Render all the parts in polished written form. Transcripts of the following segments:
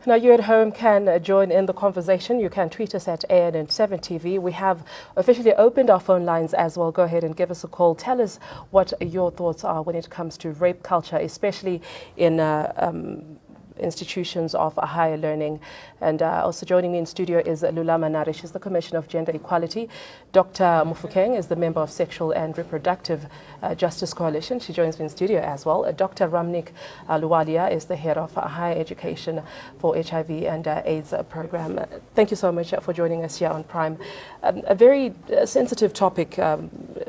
Now, you at home can join in the conversation. You can tweet us at ANN7TV. We have officially opened our phone lines as well. Go ahead and give us a call. Tell us what your thoughts are when it comes to rape culture, especially in institutions of higher learning. And also joining me in studio is Lulama Nare. She's the Commissioner of Gender Equality. Dr. Mufokeng is the member of Sexual and Reproductive Justice Coalition. She joins me in studio as well. Dr. Ramnik Luwalia is the head of Higher Education for HIV and AIDS program. Thank you so much for joining us here on Prime. A very sensitive topic,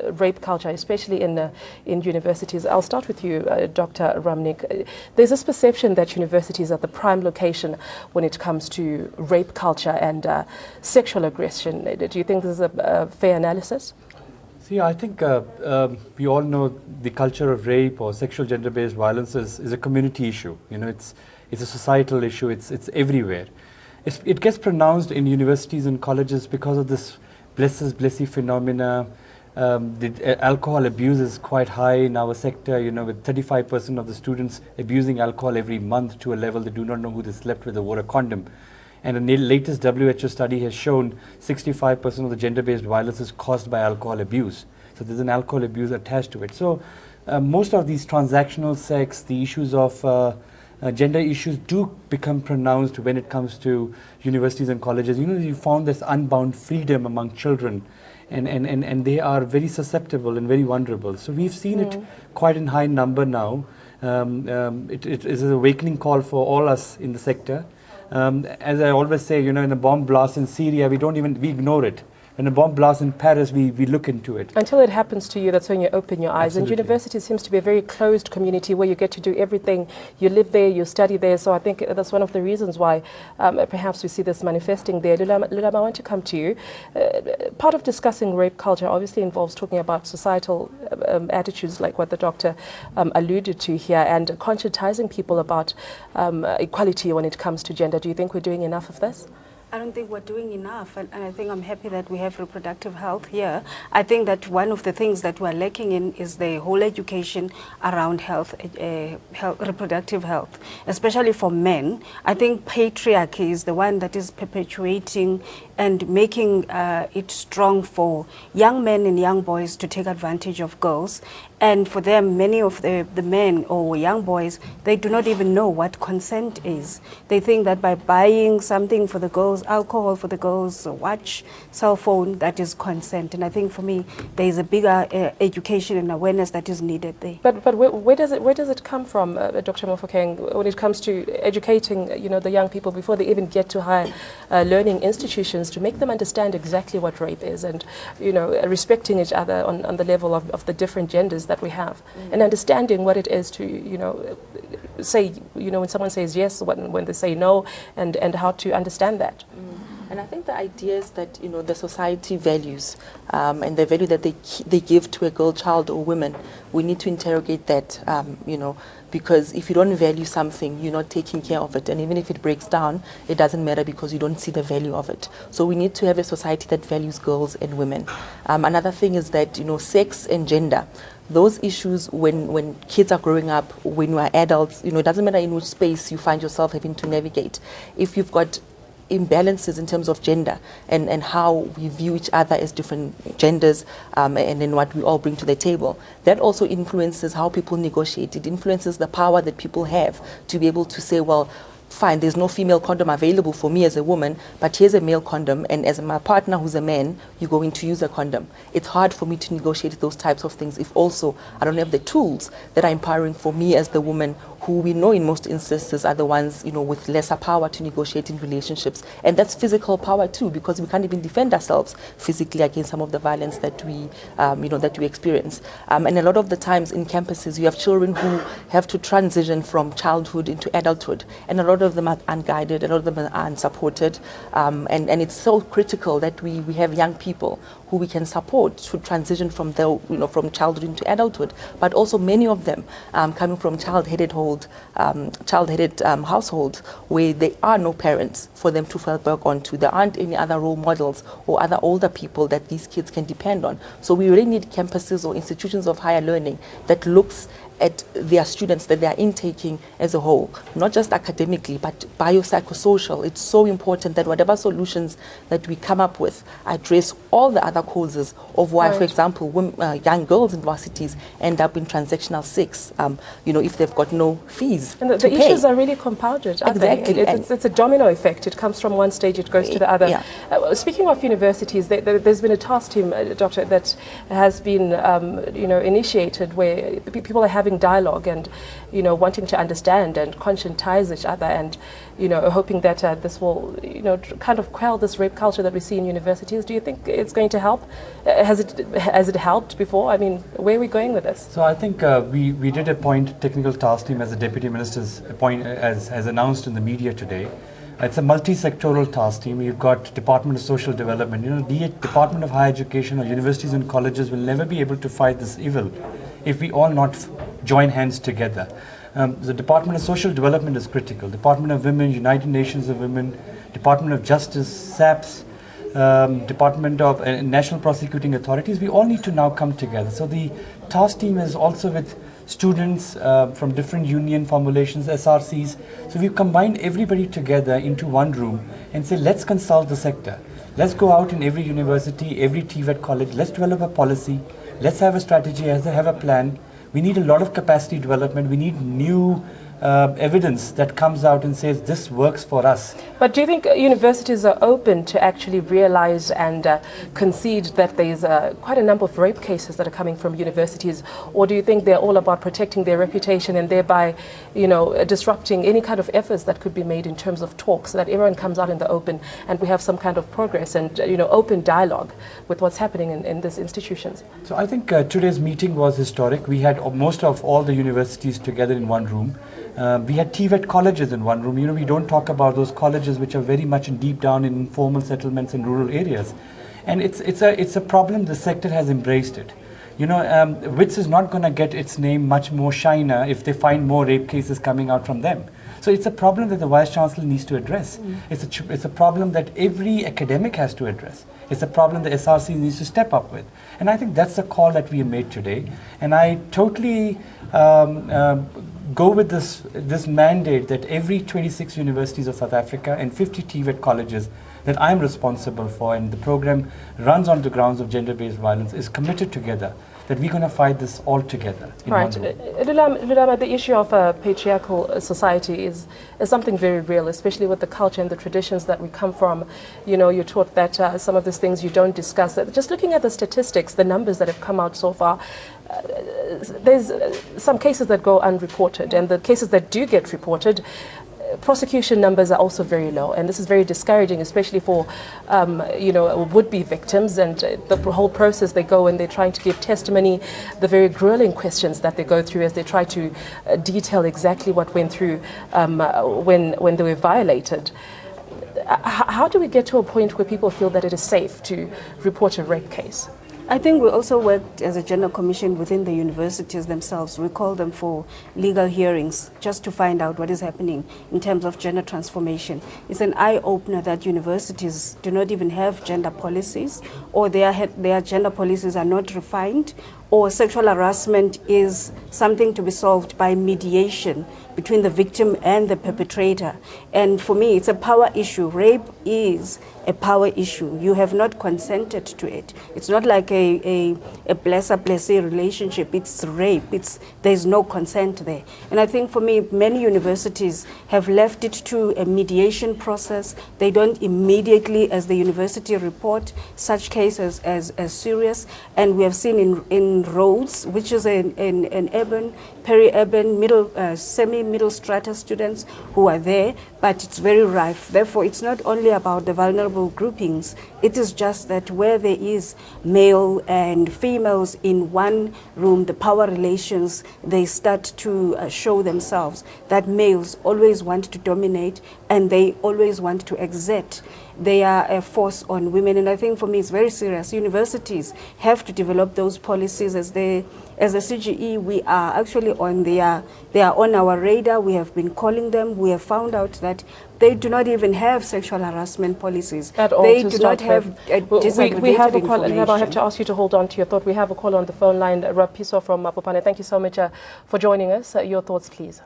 rape culture, especially in universities. I'll start with you, Dr. Ramnik. There's this perception that universities are the prime location when it comes to rape culture and sexual aggression. Do you think this is a fair analysis? See, I think we all know the culture of rape or sexual gender-based violence is a community issue. You know, it's a societal issue. It's everywhere. It gets pronounced in universities and colleges because of this blessy phenomena. The alcohol abuse is quite high in our sector, you know, with 35% of the students abusing alcohol every month to a level they do not know who they slept with or wore a condom. And the latest WHO study has shown 65% of the gender-based violence is caused by alcohol abuse. So there's an alcohol abuse attached to it. So most of these transactional sex, the issues of gender issues do become pronounced when it comes to universities and colleges. You know, you found this unbound freedom among children. And they are very susceptible and very vulnerable. So we've seen it quite in high number now. It is an awakening call for all us in the sector. As I always say, you know, in a bomb blast in Syria, we ignore it. When a bomb blasts in Paris, we look into it. Until it happens to you, that's when you open your eyes. Absolutely. And university seems to be a very closed community where you get to do everything. You live there, you study there. So I think that's one of the reasons why perhaps we see this manifesting there. Lulama, I want to come to you. Part of discussing rape culture obviously involves talking about societal attitudes like what the doctor alluded to here and conscientizing people about equality when it comes to gender. Do you think we're doing enough of this? I don't think we're doing enough, and I think I'm happy that we have reproductive health here. I think that one of the things that we're lacking in is the whole education around health, reproductive health, especially for men. I think patriarchy is the one that is perpetuating and making it strong for young men and young boys to take advantage of girls. And for them, many of the men or young boys, they do not even know what consent is. They think that by buying something for the girls, alcohol for the girls, a watch, cell phone, that is consent. And I think for me, there is a bigger education and awareness that is needed there. But where does it come from, Dr. Mofokeng, when it comes to educating, you know, the young people before they even get to higher learning institutions to make them understand exactly what rape is and, you know, respecting each other on the level of the different genders that we have and understanding what it is to, you know, say, you know, when someone says yes, when they say no, and how to understand that. And I think the idea is that, you know, the society values and the value that they give to a girl, child or woman, we need to interrogate that, you know, because if you don't value something, you're not taking care of it. And even if it breaks down, it doesn't matter because you don't see the value of it. So we need to have a society that values girls and women. Another thing is that, you know, sex and gender, those issues when kids are growing up, when you are adults, you know, it doesn't matter in which space you find yourself having to navigate. If you've got imbalances in terms of gender and how we view each other as different genders and then what we all bring to the table, that also influences how people negotiate. It influences the power that people have to be able to say, well, fine, there's no female condom available for me as a woman, but here's a male condom, and as my partner who's a man, you're going to use a condom. It's hard for me to negotiate those types of things if also I don't have the tools that are empowering for me as the woman, who we know in most instances are the ones, you know, with lesser power to negotiate in relationships. And that's physical power too, because we can't even defend ourselves physically against some of the violence that we, you know, that we experience. And a lot of the times in campuses, you have children who have to transition from childhood into adulthood, and a lot of them are unguided, a lot of them are unsupported, and it's so critical that we have young people who we can support to transition from the, you know, from childhood into adulthood, but also many of them coming from child-headed household where there are no parents for them to fall back onto. There aren't any other role models or other older people that these kids can depend on. So we really need campuses or institutions of higher learning that looks at their students that they are intaking as a whole, not just academically, but biopsychosocial. It's so important that whatever solutions that we come up with address all the other causes of why, for example, young girls in varsities end up in transactional sex, if they've got no fees. And the issues are really compounded, aren't exactly. they? It's a domino effect. It comes from one stage, it goes to the other. Yeah. Speaking of universities, there's been a task team, Doctor, that has been initiated where people are having dialogue and wanting to understand and conscientize each other and hoping that this will kind of quell this rape culture that we see in universities. Do you think it's going to help? Has it helped before? I mean, where are we going with this? So I think we did appoint technical task team as the Deputy Minister's as announced in the media today. It's a multi-sectoral task team. You've got Department of Social Development, be it Department of Higher Education or universities and colleges will never be able to fight this evil if we all not join hands together. The Department of Social Development is critical. Department of Women, United Nations of Women, Department of Justice, SAPS, Department of National Prosecuting Authorities, we all need to now come together. So the task team is also with students from different union formulations, SRCs. So we've combined everybody together into one room and say, let's consult the sector. Let's go out in every university, every TVET college, let's develop a policy, let's have a strategy, let's have a plan. We need a lot of capacity development. We need new evidence that comes out and says this works for us. But do you think universities are open to actually realize and concede that there's quite a number of rape cases that are coming from universities, or do you think they're all about protecting their reputation and thereby, disrupting any kind of efforts that could be made in terms of talks so that everyone comes out in the open and we have some kind of progress and open dialogue with what's happening in these institutions? So I think today's meeting was historic. We had most of all the universities together in one room. We had TVET colleges in one room. We don't talk about those colleges which are very much deep down in informal settlements in rural areas. And it's a problem the sector has embraced it. WITS is not going to get its name much more shiner if they find more rape cases coming out from them. So it's a problem that the Vice Chancellor needs to address. It's a problem that every academic has to address. It's a problem the SRC needs to step up with. And I think that's the call that we made today. And I totally go with this mandate that every 26 universities of South Africa and 50 TVET colleges that I'm responsible for, and the program runs on the grounds of gender-based violence, is committed together that we're going to fight this all together. Right. Lulama, the issue of a patriarchal society is something very real, especially with the culture and the traditions that we come from. You're taught that some of these things you don't discuss. Just looking at the statistics, the numbers that have come out so far, there's some cases that go unreported, and the cases that do get reported, prosecution numbers are also very low, and this is very discouraging, especially for would-be victims. And the whole process they go and they're trying to give testimony, the very grueling questions that they go through as they try to detail exactly what went through when they were violated. How do we get to a point where people feel that it is safe to report a rape case? I think we also worked as a gender commission within the universities themselves. We call them for legal hearings just to find out what is happening in terms of gender transformation. It's an eye-opener that universities do not even have gender policies, or their gender policies are not refined, or sexual harassment is something to be solved by mediation between the victim and the perpetrator. And for me, it's a power issue. Rape is a power issue. You have not consented to it. It's not like a blesser-blessee relationship. It's rape. There's no consent there. And I think for me, many universities have left it to a mediation process. They don't immediately, as the university, report such cases as serious. And we have seen in Rhodes, which is an urban, peri-urban, semi-middle strata students who are there, but it's very rife. Therefore, it's not only about the vulnerable groupings. It is just that where there is male and females in one room, the power relations, they start to show themselves that males always want to dominate and they always want to exert their force on women. And I think for me it's very serious. Universities have to develop those policies. As a CGE, we are actually on they are on our radar. We have been calling them. We have found out that they do not even have sexual harassment policies. At all. They do not have disaggregated we have a call, information. and I have to ask you to hold on to your thought. We have a call on the phone line, Rapiso from Mapopane. Thank you so much for joining us. Your thoughts, please.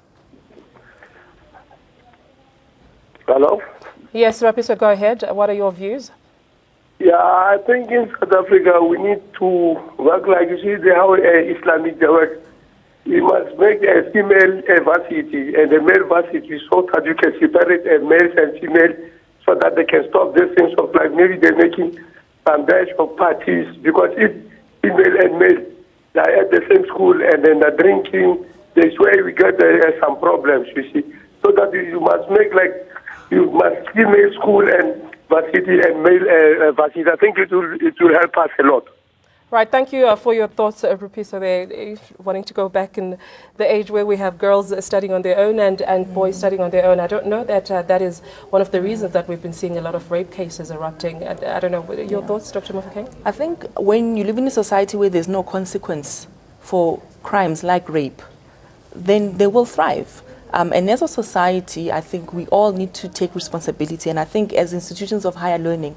Hello? Yes, Rapiso, go ahead. What are your views? Yeah, I think in South Africa we need to work like you see how Islamic they work. We must make a female varsity and a male varsity so that you can separate males and female so that they can stop these things of like maybe they're making some batch of parties because if female and male they are at the same school and then they're drinking, that's where we get some problems, you see. So that you must make like, you must female school and varsity and male varsity. I think it will help us a lot. Right, thank you for your thoughts, Rupiso, there, wanting to go back in the age where we have girls studying on their own and boys studying on their own. I don't know that that is one of the reasons that we've been seeing a lot of rape cases erupting. I don't know, your thoughts, Dr. Mofokeng? I think when you live in a society where there's no consequence for crimes like rape, then they will thrive. And as a society, I think we all need to take responsibility. And I think as institutions of higher learning,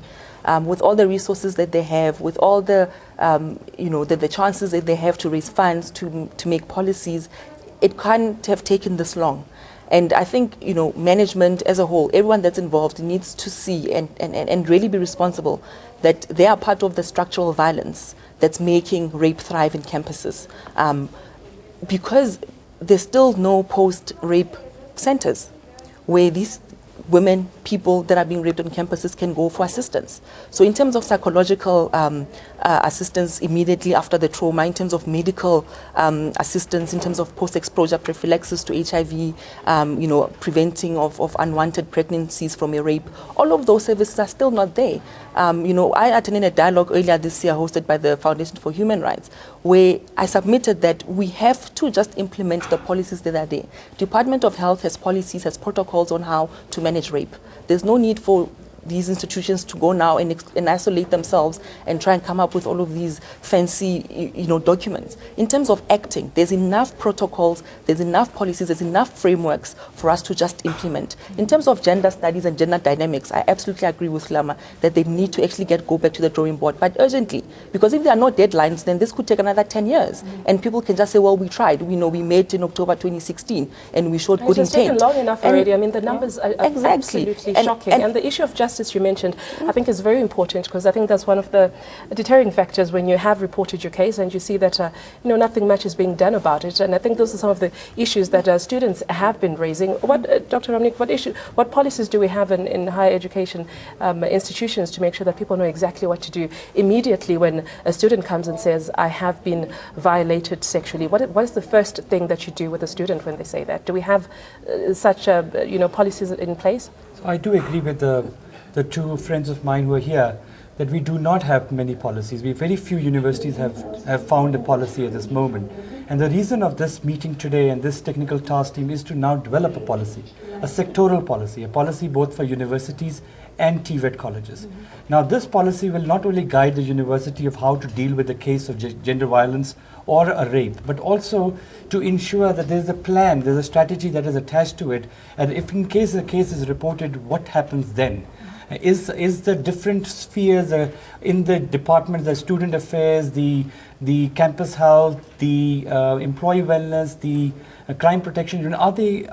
with all the resources that they have, with all the, the chances that they have to raise funds, to make policies, it can't have taken this long. And I think, management as a whole, everyone that's involved needs to see and really be responsible that they are part of the structural violence that's making rape thrive in campuses. Because there's still no post-rape centers where these women, people that are being raped on campuses can go for assistance. So in terms of psychological assistance immediately after the trauma, in terms of medical assistance, in terms of post-exposure prophylaxis to HIV, preventing of unwanted pregnancies from a rape, all of those services are still not there. I attended a dialogue earlier this year hosted by the Foundation for Human Rights, where I submitted that we have to just implement the policies that are there. Department of Health has policies, has protocols on how to manage rape. There's no need for these institutions to go now and isolate themselves and try and come up with all of these fancy, documents. In terms of acting, there's enough protocols, there's enough policies, there's enough frameworks for us to just implement. In terms of gender studies and gender dynamics, I absolutely agree with Lama that they need to actually go back to the drawing board, but urgently, because if there are no deadlines, then this could take another 10 years. And people can just say, well, we tried. We met in October 2016 and we showed good intent. It's taken long enough already. I mean, the numbers are absolutely shocking. And the issue of justice you mentioned, I think is very important, because I think that's one of the deterring factors when you have reported your case and you see that nothing much is being done about it. And I think those are some of the issues that students have been raising. What, Dr. Ramnik, what policies do we have in higher education institutions to make sure that people know exactly what to do immediately when a student comes and says, I have been violated sexually? What is the first thing that you do with a student when they say that? Do we have such policies in place? So I do agree with the two friends of mine who are here that we do not have many policies. Very few universities have found a policy at this moment. And the reason of this meeting today and this technical task team is to now develop a policy, a sectoral policy, a policy both for universities and TVET colleges. Now this policy will not only guide the university of how to deal with the case of gender violence or a rape, but also to ensure that there's a plan, there's a strategy that is attached to it, and if in case the case is reported, what happens then? Is the different spheres in the department, the student affairs, the campus health, the employee wellness, the crime protection unit, they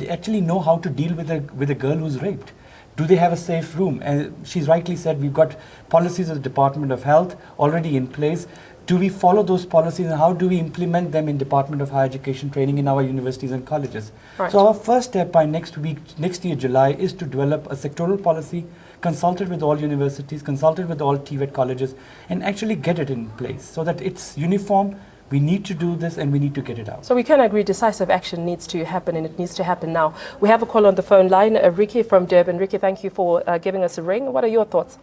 actually know how to deal with a girl who's raped? Do they have a safe room? And she's rightly said we've got policies of the Department of Health already in place. Do we follow those policies, and how do we implement them in Department of Higher Education training in our universities and colleges? Right. So our first step by next year, July, is to develop a sectoral policy, consulted with all universities, consulted with all TVET colleges, and actually get it in place so that it's uniform. We need to do this and we need to get it out. So we can agree decisive action needs to happen, and it needs to happen now. We have a call on the phone line, Ricky from Durban. Ricky, thank you for giving us a ring. What are your thoughts?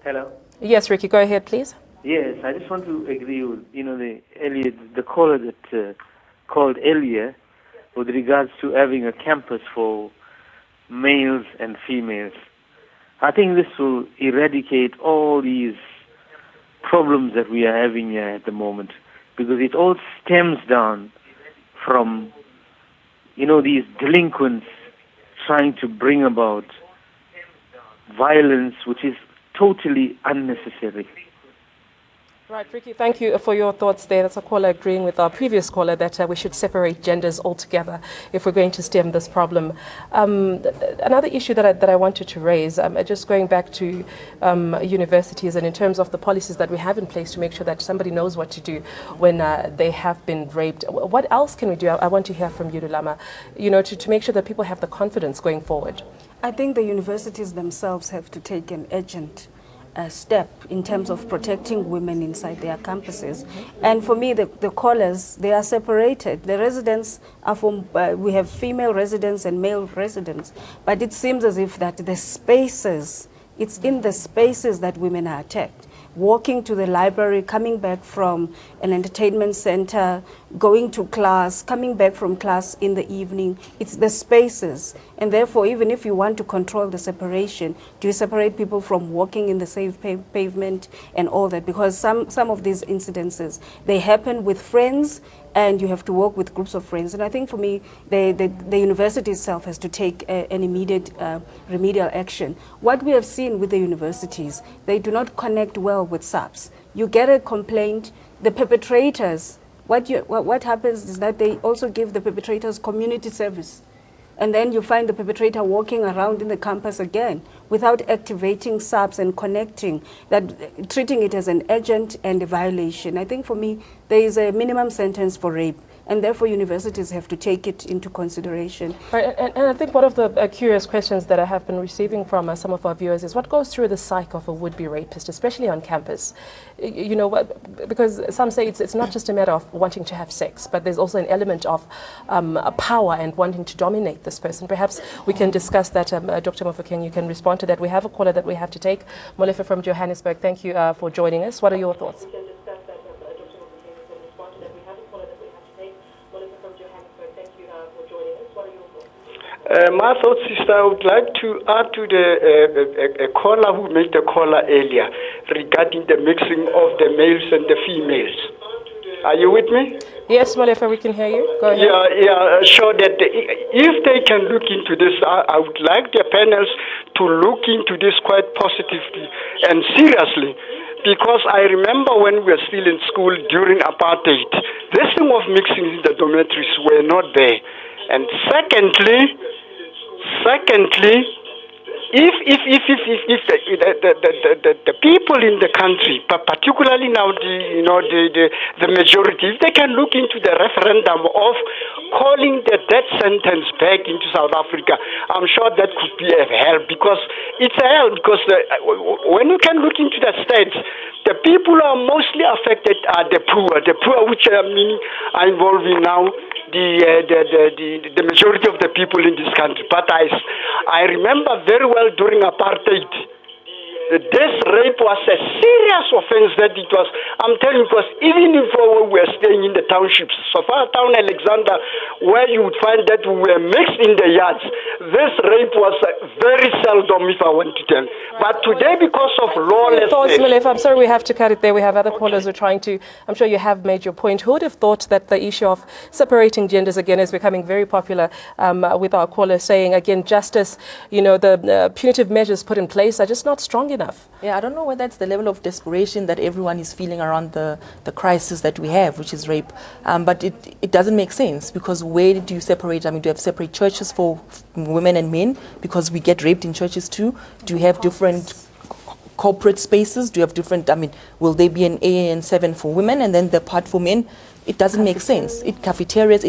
Hello? Yes, Ricky, go ahead, please. Yes, I just want to agree with, the caller that called earlier with regards to having a campus for males and females. I think this will eradicate all these problems that we are having here at the moment, because it all stems down from, these delinquents trying to bring about violence, which is totally unnecessary. Right, Ricky, thank you for your thoughts there. That's a caller agreeing with our previous caller that we should separate genders altogether if we're going to stem this problem. Another issue that I wanted to raise, just going back to universities and in terms of the policies that we have in place to make sure that somebody knows what to do when they have been raped. What else can we do? I want to hear from you, Lulama, to make sure that people have the confidence going forward. I think the universities themselves have to take an urgent step in terms of protecting women inside their campuses. And for me, the callers, they are separated. The residents are from, we have female residents and male residents, but it seems as if that the spaces, it's in the spaces that women are attacked. Walking to the library, coming back from an entertainment center, going to class, coming back from class in the evening. It's the spaces. And therefore, even if you want to control the separation, do you separate people from walking in the safe pavement and all that? Because some of these incidences, they happen with friends, and you have to work with groups of friends. And I think for me, the university itself has to take an immediate remedial action. What we have seen with the universities, they do not connect well with SAPS. You get a complaint, the perpetrators, what happens is that they also give the perpetrators community service. And then you find the perpetrator walking around in the campus again without activating SAPS and connecting, that treating it as an agent and a violation. I think for me, there is a minimum sentence for rape, and therefore universities have to take it into consideration. Right, and I think one of the curious questions that I have been receiving from some of our viewers is what goes through the psyche of a would-be rapist, especially on campus? Because some say it's not just a matter of wanting to have sex, but there's also an element of power and wanting to dominate this person. Perhaps we can discuss that. Dr. Mofokeng, you can respond to that. We have a caller that we have to take. Molefe from Johannesburg, thank you for joining us. What are your thoughts? My thoughts, sister, I would like to add to the caller who made the caller earlier regarding the mixing of the males and the females. Are you with me? Yes, Molefe, we can hear you. Go ahead. Yeah, sure. That if they can look into this, I would like the panels to look into this quite positively and seriously. Because I remember when we were still in school during apartheid, this thing of mixing in the dormitories were not there. And secondly, if the people in the country, particularly now the majority, if they can look into the referendum of calling the death sentence back into South Africa, I'm sure that could be a help, because it's a help. Because when you can look into the states, the people who are mostly affected are the poor, which are involving now the majority of the people in this country. But I remember very well during apartheid, this rape was a serious offense that it was. I'm telling you, because even if we were staying in the townships, so far town Alexander, where you would find that we were mixed in the yards, this rape was very seldom, if I want to tell. But today, because of lawlessness... I'm sorry, we have to cut it there. We have other callers who are trying to... I'm sure you have made your point. Who would have thought that the issue of separating genders again is becoming very popular, with our callers saying, again, justice, the punitive measures put in place are just not strong enough. Yeah, I don't know whether that's the level of desperation that everyone is feeling around the crisis that we have, which is rape. But it doesn't make sense, because where do you separate? I mean, do you have separate churches for women and men? Because we get raped in churches too. Do you have different corporate spaces? Do you have different, will there be an AN7 for women and then the part for men? It doesn't make sense. Cafeterias,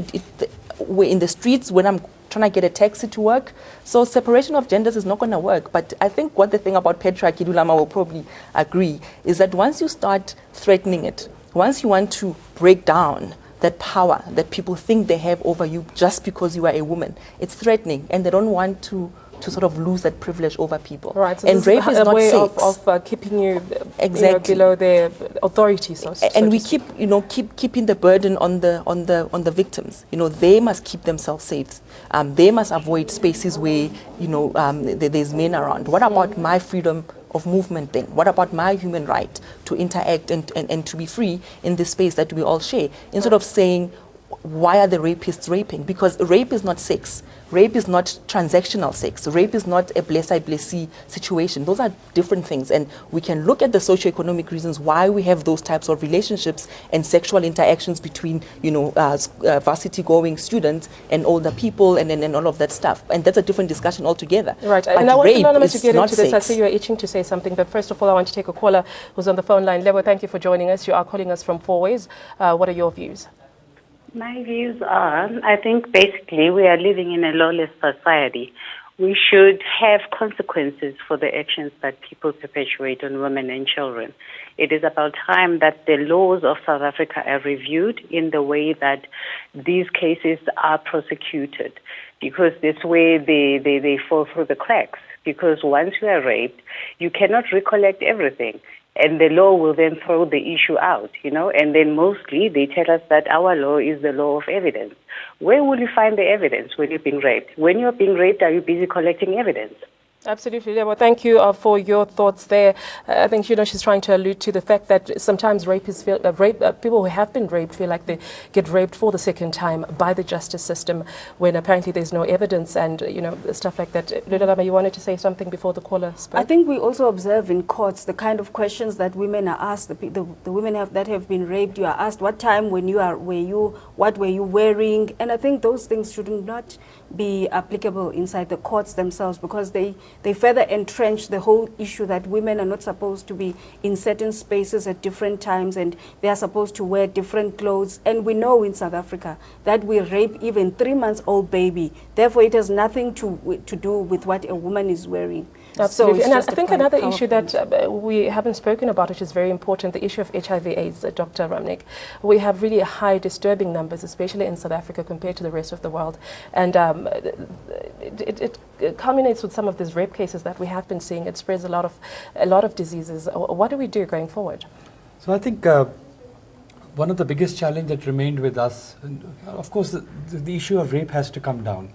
we're in the streets when I'm trying to get a taxi to work. So separation of genders is not going to work. But I think what the thing about patriarchy, Lulama will probably agree, is that once you start threatening it, once you want to break down that power that people think they have over you just because you are a woman, it's threatening, and they don't want to to sort of lose that privilege over people. Right, so and this rape is a not way sex. of keeping you, Exactly. below their authority. And we keeping the burden on the victims. They must keep themselves safe. They must avoid spaces where there's men around. What about my freedom of movement then? What about my human right to interact and to be free in this space that we all share? Instead of saying, why are the rapists raping? Because rape is not sex. Rape is not transactional sex. Rape is not a bless-I-bless-you situation. Those are different things. And we can look at the socioeconomic reasons why we have those types of relationships and sexual interactions between, varsity-going students and older people and all of that stuff. And that's a different discussion altogether. Right. But and I want rape Lulama is to get not into this. sex. I see you're itching to say something. But first of all, I want to take a caller who's on the phone line. Lebo, thank you for joining us. You are calling us from Four Ways. What are your views? My views are, I think basically we are living in a lawless society. We should have consequences for the actions that people perpetuate on women and children. It is about time that the laws of South Africa are reviewed in the way that these cases are prosecuted, because this way they fall through the cracks. Because once you are raped, you cannot recollect everything. And the law will then throw the issue out, and then mostly they tell us that our law is the law of evidence. Where will you find the evidence when you're being raped? When you're being raped, are you busy collecting evidence? Absolutely. Well, thank you for your thoughts there. I think, she's trying to allude to the fact that sometimes rapists feel, people who have been raped feel like they get raped for the second time by the justice system when apparently there's no evidence and, stuff like that. Lulama, you wanted to say something before the caller spoke? I think we also observe in courts the kind of questions that women are asked, the women that have been raped, you are asked, what time what were you wearing? And I think those things should not be applicable inside the courts themselves, because they further entrench the whole issue that women are not supposed to be in certain spaces at different times and they are supposed to wear different clothes. And we know in South Africa that we rape even 3-month-old baby. Therefore, it has nothing to do with what a woman is wearing. Absolutely. So and I think another issue that we haven't spoken about, which is very important, the issue of HIV/AIDS, Dr. Ramnik. We have really high disturbing numbers, especially in South Africa compared to the rest of the world. And it culminates with some of these rape cases that we have been seeing. It spreads a lot of diseases. What do we do going forward? So I think one of the biggest challenges that remained with us, of course, the issue of rape has to come down.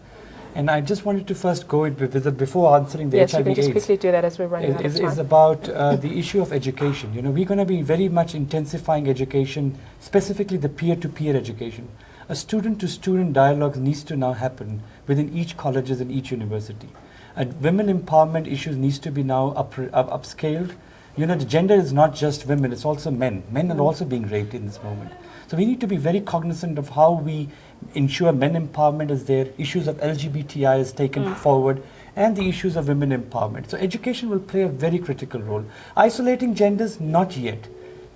And I just wanted to first go before answering the yes, HIV/AIDS. Yes, you can just quickly do that as we're running out of time. Is about the issue of education. We're going to be very much intensifying education, specifically the peer-to-peer education. A student-to-student dialogue needs to now happen within each colleges and each university. Women empowerment issues needs to be now upscaled. The gender is not just women, it's also men. Men are also being raped in this moment. So we need to be very cognizant of how we ensure men empowerment is there, issues of LGBTI is taken forward, and the issues of women empowerment. So education will play a very critical role. Isolating genders, not yet.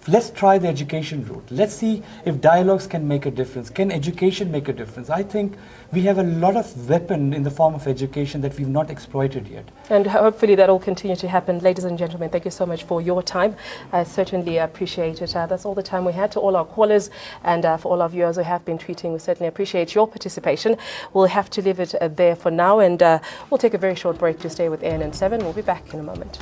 Let's try the education route. Let's see if dialogues can make a difference. Can education make a difference? I think we have a lot of weapon in the form of education that we've not exploited yet. And hopefully that will continue to happen. Ladies and gentlemen, thank you so much for your time. I certainly appreciate it. That's all the time we had. To all our callers and for all our viewers who have been tweeting, we certainly appreciate your participation. We'll have to leave it there for now, and we'll take a very short break to stay with ANN7. We'll be back in a moment.